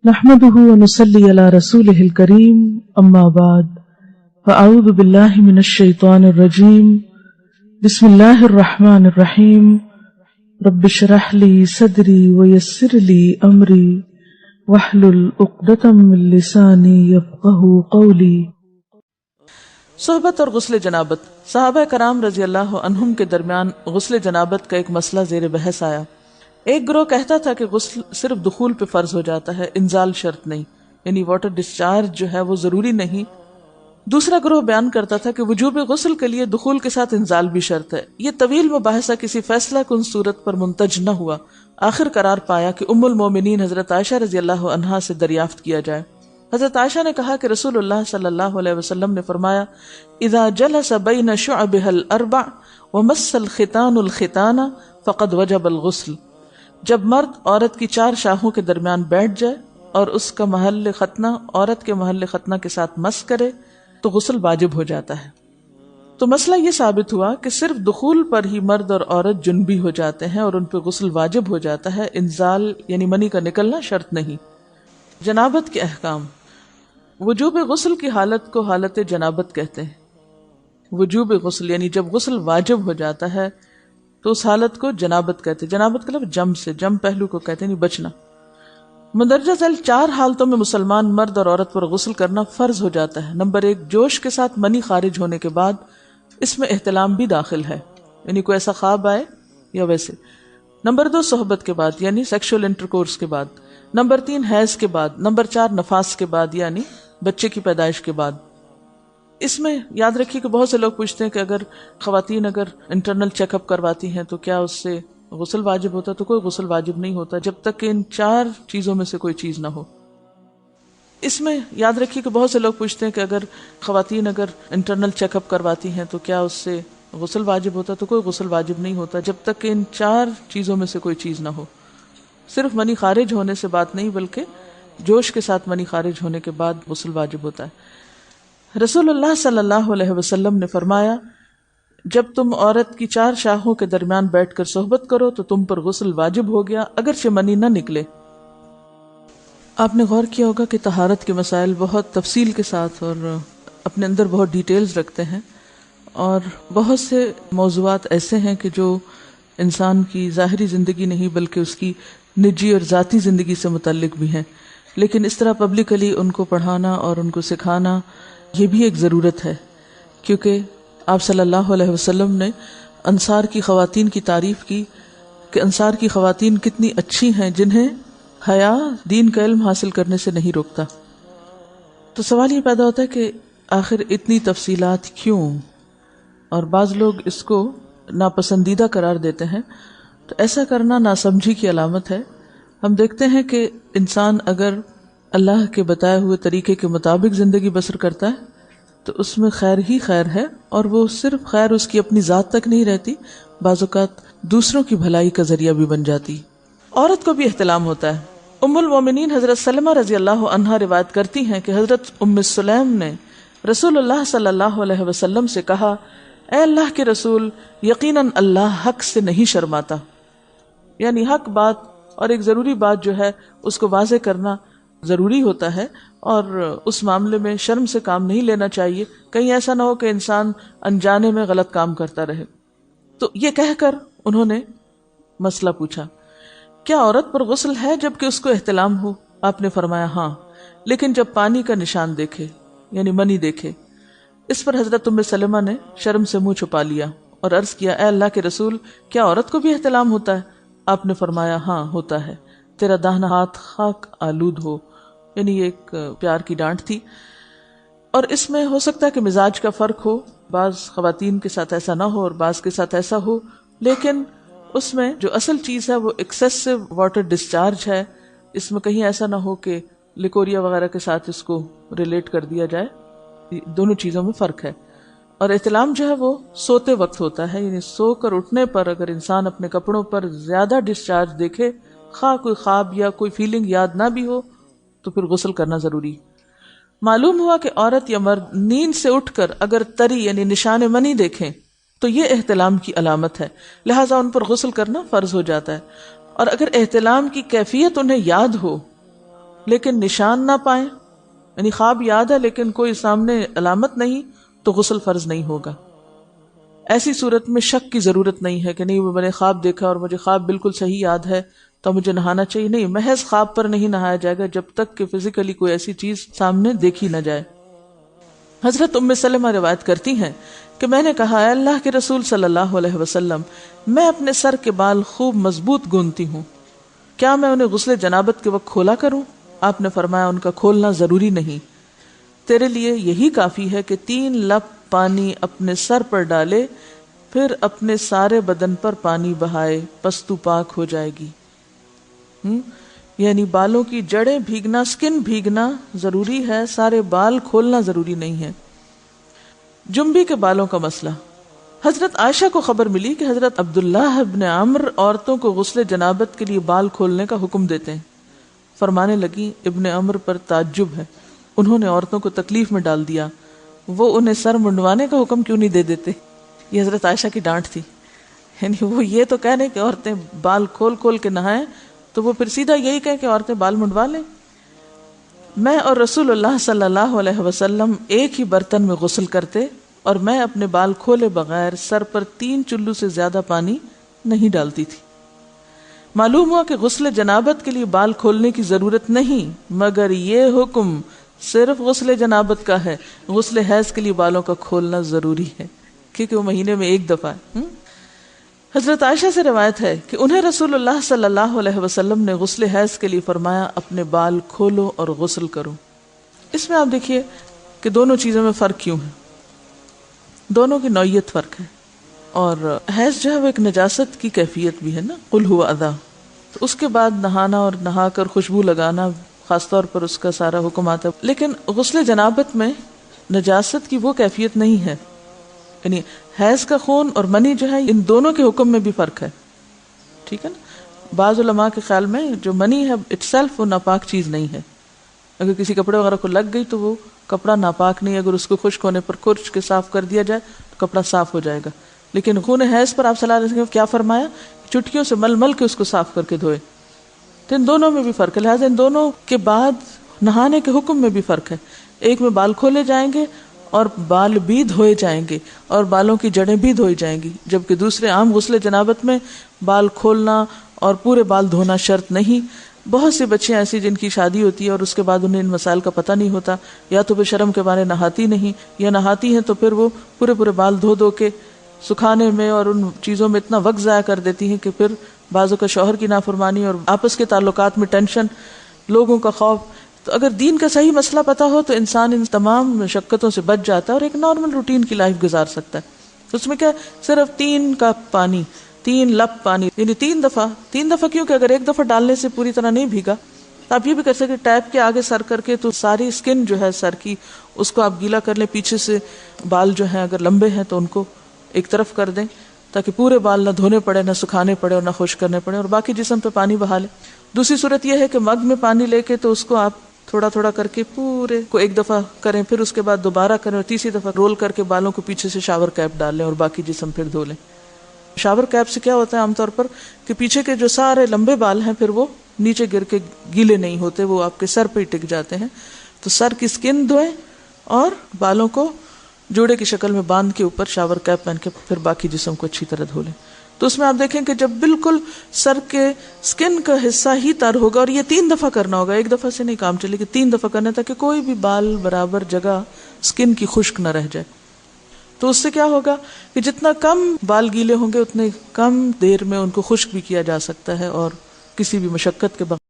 نحمده ونصلي على رسوله الكريم اما بعد فاعوذ بالله من الشيطان الرجيم بسم الله الرحمن الرحيم رب اشرح لي صدري ويسر لي امري واحلل عقدة من لساني يفقهوا قولي۔ صحبت اور غسل جنابت۔ صحابہ کرام رضی اللہ عنہم کے درمیان غسل جنابت کا ایک مسئلہ زیر بحث آیا۔ ایک گروہ کہتا تھا کہ غسل صرف دخول پہ فرض ہو جاتا ہے، انزال شرط نہیں، یعنی واٹر ڈسچارج جو ہے وہ ضروری نہیں۔ دوسرا گروہ بیان کرتا تھا کہ وجوب غسل کے لیے دخول کے ساتھ انزال بھی شرط ہے۔ یہ طویل مباحثہ کسی فیصلہ کن صورت پر منتج نہ ہوا۔ آخر قرار پایا کہ ام المومنین حضرت عائشہ رضی اللہ عنہا سے دریافت کیا جائے۔ حضرت عائشہ نے کہا کہ رسول اللہ صلی اللہ علیہ وسلم نے فرمایا، اذا جلس بین شعبها الاربع ومس الختان الختان فقد وجب الغسل۔ جب مرد عورت کی چار شاخوں کے درمیان بیٹھ جائے اور اس کا محل ختنہ عورت کے محل ختنہ کے ساتھ مس کرے تو غسل واجب ہو جاتا ہے۔ تو مسئلہ یہ ثابت ہوا کہ صرف دخول پر ہی مرد اور عورت جنبی ہو جاتے ہیں اور ان پہ غسل واجب ہو جاتا ہے، انزال یعنی منی کا نکلنا شرط نہیں۔ جنابت کے احکام۔ وجوب غسل کی حالت کو حالت جنابت کہتے ہیں۔ وجوب غسل یعنی جب غسل واجب ہو جاتا ہے تو اس حالت کو جنابت کہتے ہیں۔ جنابت کا لفظ جم سے، جم پہلو کو کہتے ہیں، نہیں بچنا۔ مندرجہ ذیل چار حالتوں میں مسلمان مرد اور عورت پر غسل کرنا فرض ہو جاتا ہے۔ نمبر 1، جوش کے ساتھ منی خارج ہونے کے بعد، اس میں احتلام بھی داخل ہے، یعنی کوئی ایسا خواب آئے یا ویسے۔ نمبر 2، صحبت کے بعد یعنی سیکشول انٹرکورس کے بعد۔ نمبر 3، حیض کے بعد۔ نمبر 4، نفاس کے بعد یعنی بچے کی پیدائش کے بعد۔ اس میں یاد رکھیے کہ بہت سے لوگ پوچھتے ہیں کہ اگر خواتین انٹرنل چیک اپ کرواتی ہیں تو کیا اس سے غسل واجب ہوتا؟ تو کوئی غسل واجب نہیں ہوتا جب تک کہ ان چار چیزوں میں سے کوئی چیز نہ ہو۔ اس میں یاد رکھیے کہ بہت سے لوگ پوچھتے ہیں کہ اگر خواتین انٹرنل چیک اپ کرواتی ہیں تو کیا اس سے غسل واجب ہوتا؟ تو کوئی غسل واجب نہیں ہوتا جب تک کہ ان چار چیزوں میں سے کوئی چیز نہ ہو۔ صرف منی خارج ہونے سے بات نہیں، بلکہ جوش کے ساتھ منی خارج ہونے کے بعد غسل واجب ہوتا ہے۔ رسول اللہ صلی اللہ علیہ وسلم نے فرمایا، جب تم عورت کی چار شاخوں کے درمیان بیٹھ کر صحبت کرو تو تم پر غسل واجب ہو گیا، اگرچہ منی نہ نکلے۔ آپ نے غور کیا ہوگا کہ طہارت کے مسائل بہت تفصیل کے ساتھ اور اپنے اندر بہت ڈیٹیلز رکھتے ہیں، اور بہت سے موضوعات ایسے ہیں کہ جو انسان کی ظاہری زندگی نہیں بلکہ اس کی نجی اور ذاتی زندگی سے متعلق بھی ہیں، لیکن اس طرح پبلکلی ان کو پڑھانا اور ان کو سکھانا یہ بھی ایک ضرورت ہے، کیونکہ آپ صلی اللہ علیہ وسلم نے انصار کی خواتین کی تعریف کی کہ انصار کی خواتین کتنی اچھی ہیں جنہیں حیا دین کا علم حاصل کرنے سے نہیں روکتا۔ تو سوال یہ پیدا ہوتا ہے کہ آخر اتنی تفصیلات کیوں؟ اور بعض لوگ اس کو ناپسندیدہ قرار دیتے ہیں، تو ایسا کرنا ناسمجھی کی علامت ہے۔ ہم دیکھتے ہیں کہ انسان اگر اللہ کے بتائے ہوئے طریقے کے مطابق زندگی بسر کرتا ہے تو اس میں خیر ہی خیر ہے، اور وہ صرف خیر اس کی اپنی ذات تک نہیں رہتی، بعض اوقات دوسروں کی بھلائی کا ذریعہ بھی بن جاتی۔ عورت کو بھی احتلام ہوتا ہے۔ ام المومنین حضرت سلمہ رضی اللہ عنہا روایت کرتی ہیں کہ حضرت ام سلیم نے رسول اللہ صلی اللہ علیہ وسلم سے کہا، اے اللہ کے رسول، یقیناً اللہ حق سے نہیں شرماتا، یعنی حق بات اور ایک ضروری بات جو ہے اس کو واضح کرنا ضروری ہوتا ہے، اور اس معاملے میں شرم سے کام نہیں لینا چاہیے، کہیں ایسا نہ ہو کہ انسان انجانے میں غلط کام کرتا رہے۔ تو یہ کہہ کر انہوں نے مسئلہ پوچھا، کیا عورت پر غسل ہے جبکہ اس کو احتلام ہو؟ آپ نے فرمایا ہاں، لیکن جب پانی کا نشان دیکھے یعنی منی دیکھے۔ اس پر حضرت ام سلمہ نے شرم سے منہ چھپا لیا اور عرض کیا، اے اللہ کے رسول، کیا عورت کو بھی احتلام ہوتا ہے؟ آپ نے فرمایا ہاں ہوتا ہے، تیرا داہنا ہاتھ خاک آلود ہو، یعنی یہ ایک پیار کی ڈانٹ تھی۔ اور اس میں ہو سکتا ہے کہ مزاج کا فرق ہو، بعض خواتین کے ساتھ ایسا نہ ہو اور بعض کے ساتھ ایسا ہو، لیکن اس میں جو اصل چیز ہے وہ ایکسیسو واٹر ڈسچارج ہے۔ اس میں کہیں ایسا نہ ہو کہ لیکوریا وغیرہ کے ساتھ اس کو ریلیٹ کر دیا جائے، دونوں چیزوں میں فرق ہے۔ اور احتلام جو ہے وہ سوتے وقت ہوتا ہے، یعنی سو کر اٹھنے پر اگر انسان اپنے کپڑوں پر زیادہ ڈسچارج دیکھے، خواہ کوئی خواب یا کوئی فیلنگ یاد نہ بھی ہو، تو پھر غسل کرنا ضروری۔ معلوم ہوا کہ عورت یا مرد نیند سے اٹھ کر اگر تری یعنی نشان منی دیکھیں تو یہ احتلام کی علامت ہے، لہٰذا ان پر غسل کرنا فرض ہو جاتا ہے۔ اور اگر احتلام کی کیفیت انہیں یاد ہو لیکن نشان نہ پائیں، یعنی خواب یاد ہے لیکن کوئی سامنے علامت نہیں، تو غسل فرض نہیں ہوگا۔ ایسی صورت میں شک کی ضرورت نہیں ہے کہ نہیں میں نے خواب دیکھا اور مجھے خواب بالکل صحیح یاد ہے تو مجھے نہانا چاہیے، نہیں، محض خواب پر نہیں نہایا جائے گا جب تک کہ فزیکلی کوئی ایسی چیز سامنے دیکھی نہ جائے۔ حضرت ام سلمہ روایت کرتی ہیں کہ میں نے کہا، اے اللہ کے رسول صلی اللہ علیہ وسلم، میں اپنے سر کے بال خوب مضبوط گوندتی ہوں، کیا میں انہیں غسل جنابت کے وقت کھولا کروں؟ آپ نے فرمایا، ان کا کھولنا ضروری نہیں، تیرے لیے یہی کافی ہے کہ 3 لپ پانی اپنے سر پر ڈالے، پھر اپنے سارے بدن پر پانی بہائے، پس تو پاک ہو جائے گی۔ یعنی بالوں کی جڑیں بھیگنا، سکن بھیگنا ضروری ہے، سارے بال کھولنا ضروری نہیں ہے۔ جنبی کے بالوں کا مسئلہ، حضرت عائشہ کو خبر ملی کہ حضرت عبداللہ ابن عمرو عورتوں کو غسل جنابت کے لیے بال کھولنے کا حکم دیتے ہیں۔ فرمانے لگی، ابن عمرو پر تعجب ہے، انہوں نے عورتوں کو تکلیف میں ڈال دیا، وہ انہیں سر منڈوانے کا حکم کیوں نہیں دے دیتے؟ یہ حضرت عائشہ کی ڈانٹ تھی، یعنی وہ یہ تو کہنے کہ عورتیں بال کھول کھول کے نہائیں، تو وہ پھر سیدھا یہی کہیں کہ عورتیں بال منڈوا لیں۔ میں اور رسول اللہ صلی اللہ علیہ وسلم ایک ہی برتن میں غسل کرتے، اور میں اپنے بال کھولے بغیر سر پر 3 چلو سے زیادہ پانی نہیں ڈالتی تھی۔ معلوم ہوا کہ غسل جنابت کے لیے بال کھولنے کی ضرورت نہیں، مگر یہ حکم صرف غسل جنابت کا ہے، غسل حیض کے لیے بالوں کا کھولنا ضروری ہے، کیونکہ وہ مہینے میں ایک دفعہ ہے۔ حضرت عائشہ سے روایت ہے کہ انہیں رسول اللہ صلی اللہ علیہ وسلم نے غسل حیض کے لیے فرمایا، اپنے بال کھولو اور غسل کرو۔ اس میں آپ دیکھیے کہ دونوں چیزوں میں فرق کیوں ہے، دونوں کی نوعیت فرق ہے، اور حیض جو ہے وہ ایک نجاست کی کیفیت بھی ہے نا، قل ہوا اذی، تو اس کے بعد نہانا اور نہا کر خوشبو لگانا خاص طور پر اس کا سارا حکم آتا ہے، لیکن غسل جنابت میں نجاست کی وہ کیفیت نہیں ہے، یعنی حیض کا خون اور منی جو ہے ان دونوں کے حکم میں بھی فرق ہے، ٹھیک ہے نا۔ بعض علماء کے خیال میں جو منی ہے اٹ سیلف وہ ناپاک چیز نہیں ہے، اگر کسی کپڑے وغیرہ کو لگ گئی تو وہ کپڑا ناپاک نہیں، اگر اس کو خشک ہونے پر خرچ کے صاف کر دیا جائے تو کپڑا صاف ہو جائے گا۔ لیکن خون حیض پر آپ صلی اللہ علیہ وسلم کیا فرمایا، چٹکیوں سے مل مل کے اس کو صاف کر کے دھوئے، تو ان دونوں میں بھی فرق ہے، لہٰذا ان دونوں کے بعد نہانے کے حکم میں بھی فرق ہے، ایک میں بال کھولے جائیں گے اور بال بھی دھوئے جائیں گے اور بالوں کی جڑیں بھی دھوئی جائیں گی، جبکہ دوسرے عام غسل جنابت میں بال کھولنا اور پورے بال دھونا شرط نہیں۔ بہت سی بچیاں ایسی جن کی شادی ہوتی ہے اور اس کے بعد انہیں ان مسائل کا پتہ نہیں ہوتا، یا تو وہ شرم کے مارے نہاتی نہیں، یا نہاتی ہیں تو پھر وہ پورے بال دھو دھو کے سکھانے میں اور ان چیزوں میں اتنا وقت ضائع کر دیتی ہیں کہ پھر بعضوں کا شوہر کی نافرمانی اور آپس کے تعلقات میں ٹینشن، لوگوں کا خوف۔ تو اگر دین کا صحیح مسئلہ پتا ہو تو انسان ان تمام مشقتوں سے بچ جاتا ہے اور ایک نارمل روٹین کی لائف گزار سکتا ہے۔ اس میں کیا صرف 3 کپ پانی، 3 لپ پانی، یعنی 3 دفعہ کیوں کہ اگر ایک دفعہ ڈالنے سے پوری طرح نہیں بھیگا تو آپ یہ بھی کر سکتے ٹیپ کے آگے سر کر کے، تو ساری اسکن جو ہے سر کی اس کو آپ گیلا کر لیں، پیچھے سے بال جو ہیں اگر لمبے ہیں تو ان کو ایک طرف کر دیں تاکہ پورے بال نہ دھونے پڑے، نہ سکھانے پڑے اور نہ خشک کرنے پڑے، اور باقی جسم پہ پانی بہا لیں۔ دوسری صورت یہ ہے کہ مگ میں پانی لے کے تو اس کو آپ تھوڑا تھوڑا کر کے پورے کو ایک دفعہ کریں، پھر اس کے بعد دوبارہ کریں، اور تیسری دفعہ رول کر کے بالوں کو پیچھے سے شاور کیپ ڈال لیں اور باقی جسم پھر دھو لیں۔ شاور کیپ سے کیا ہوتا ہے عام طور پر کہ پیچھے کے جو سارے لمبے بال ہیں پھر وہ نیچے گر کے گیلے نہیں ہوتے، وہ آپ کے سر پہ ہی ٹک جاتے ہیں۔ تو سر کی سکن دھوئیں اور بالوں کو جوڑے کی شکل میں باندھ کے اوپر شاور کیپ پہن کے پھر باقی جسم کو اچھی طرح دھو لیں۔ تو اس میں آپ دیکھیں کہ جب بالکل سر کے سکن کا حصہ ہی تر ہوگا، اور یہ 3 دفعہ کرنا ہوگا، ایک دفعہ سے نہیں کام چلے کہ 3 دفعہ کرنا، تاکہ کوئی بھی بال برابر جگہ سکن کی خشک نہ رہ جائے۔ تو اس سے کیا ہوگا کہ جتنا کم بال گیلے ہوں گے اتنے کم دیر میں ان کو خشک بھی کیا جا سکتا ہے اور کسی بھی مشقت کے بغیر۔